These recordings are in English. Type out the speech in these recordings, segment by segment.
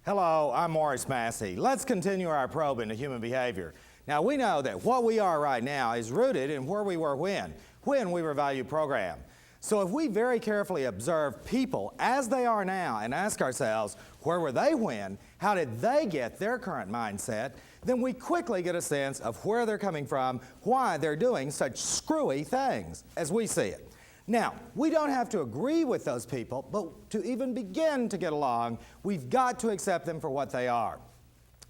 Hello, I'm Morris Massey. Let's continue our probe into human behavior. Now, we know that what we are right now is rooted in where we were when we were value programmed. So if we very carefully observe people as they are now and ask ourselves, where were they when? How did they get their current mindset? Then we quickly get a sense of where they're coming from, why they're doing such screwy things as we see it. Now, we don't have to agree with those people, but to even begin to get along, we've got to accept them for what they are.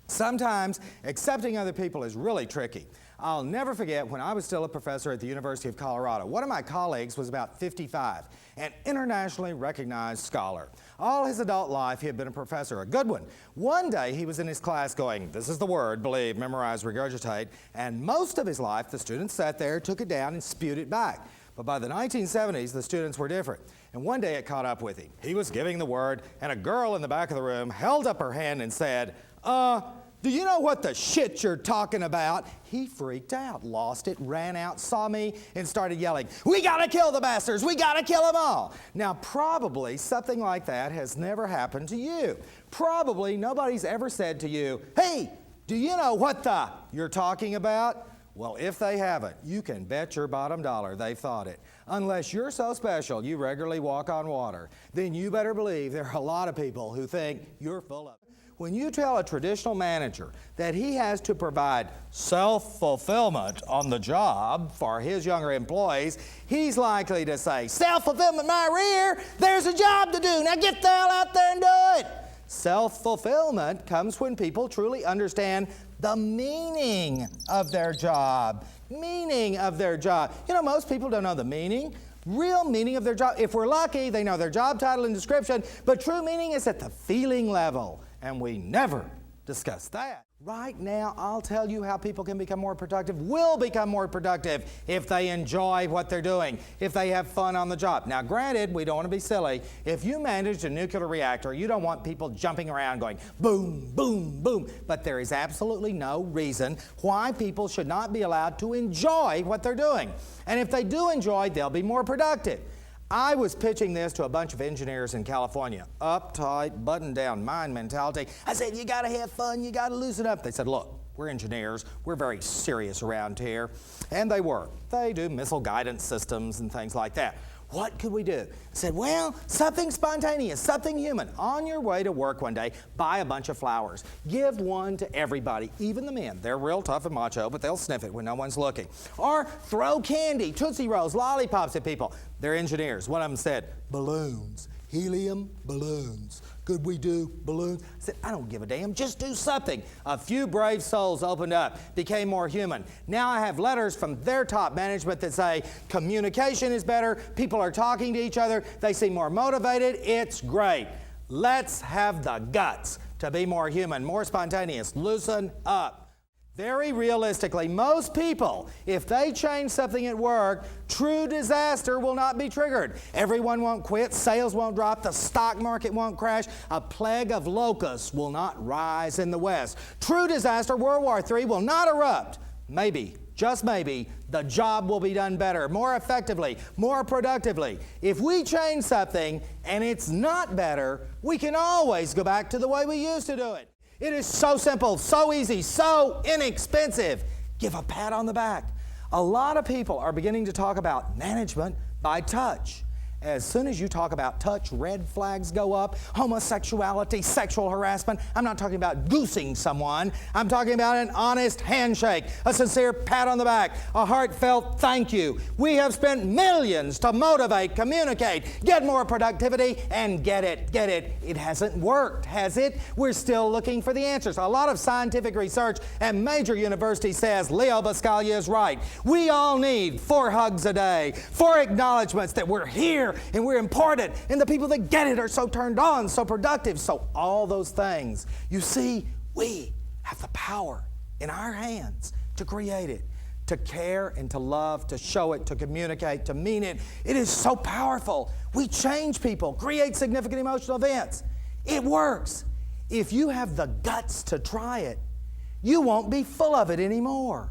Sometimes accepting other people is really tricky. I'll never forget when I was still a professor at the University of Colorado. One of my colleagues was about 55, an internationally recognized scholar. All his adult life he had been a professor, a good one. One day he was in his class going, this is the word, believe, memorize, regurgitate, and most of his life the students sat there, took it down, and spewed it back. But by the 1970s, the students were different. And one day it caught up with him. He was giving the word, and a girl in the back of the room held up her hand and said, do you know what the shit you're talking about? He freaked out, lost it, ran out, saw me, and started yelling, we gotta kill the bastards, we gotta kill them all. Now, probably something like that has never happened to you. Probably nobody's ever said to you, hey, do you know what you're talking about? Well, if they haven't, you can bet your bottom dollar they've thought it. Unless you're so special you regularly walk on water, then you better believe there are a lot of people who think you're full of it. When you tell a traditional manager that he has to provide self-fulfillment on the job for his younger employees, he's likely to say, self-fulfillment my rear, there's a job to do, now get the hell out there and do it. Self-fulfillment comes when people truly understand the meaning of their job. Meaning of their job. You know, most people don't know the real meaning of their job. If we're lucky, they know their job title and description, but true meaning is at the feeling level, and we never discuss that. Right now, I'll tell you how people can become more productive, will become more productive if they enjoy what they're doing, if they have fun on the job. Now, granted, we don't want to be silly. If you manage a nuclear reactor, you don't want people jumping around going boom, boom, boom. But there is absolutely no reason why people should not be allowed to enjoy what they're doing. And if they do enjoy, they'll be more productive. I was pitching this to a bunch of engineers in California. Uptight, button-down mind mentality. I said, you gotta have fun, you gotta loosen up. They said, look, we're engineers, we're very serious around here. And they were. They do missile guidance systems and things like that. What could we do? I said, well, something spontaneous, something human. On your way to work one day, buy a bunch of flowers. Give one to everybody, even the men. They're real tough and macho, but they'll sniff it when no one's looking. Or throw candy, Tootsie Rolls, lollipops at people. They're engineers. One of them said, balloons, helium balloons. Could we do balloons? I said, I don't give a damn, just do something. A few brave souls opened up, became more human. Now I have letters from their top management that say communication is better, people are talking to each other, they seem more motivated, it's great. Let's have the guts to be more human, more spontaneous, loosen up. Very realistically, most people, if they change something at work, true disaster will not be triggered. Everyone won't quit, sales won't drop, the stock market won't crash, a plague of locusts will not rise in the West. True disaster, World War III, will not erupt. Maybe, just maybe, the job will be done better, more effectively, more productively. If we change something and it's not better, we can always go back to the way we used to do it. It is so simple, so easy, so inexpensive. Give a pat on the back. A lot of people are beginning to talk about management by touch. As soon as you talk about touch, red flags go up. Homosexuality, sexual harassment. I'm not talking about goosing someone. I'm talking about an honest handshake, a sincere pat on the back, a heartfelt thank you. We have spent millions to motivate, communicate, get more productivity, and get it. It hasn't worked, has it? We're still looking for the answers. A lot of scientific research at major universities says Leo Buscaglia is right. We all need 4 hugs a day, 4 acknowledgments that we're here and we're important, and the people that get it are so turned on, so productive, so all those things. You see, we have the power in our hands to create it, to care and to love, to show it, to communicate, to mean it. It is so powerful. We change people, create significant emotional events. It works. If you have the guts to try it, you won't be full of it anymore.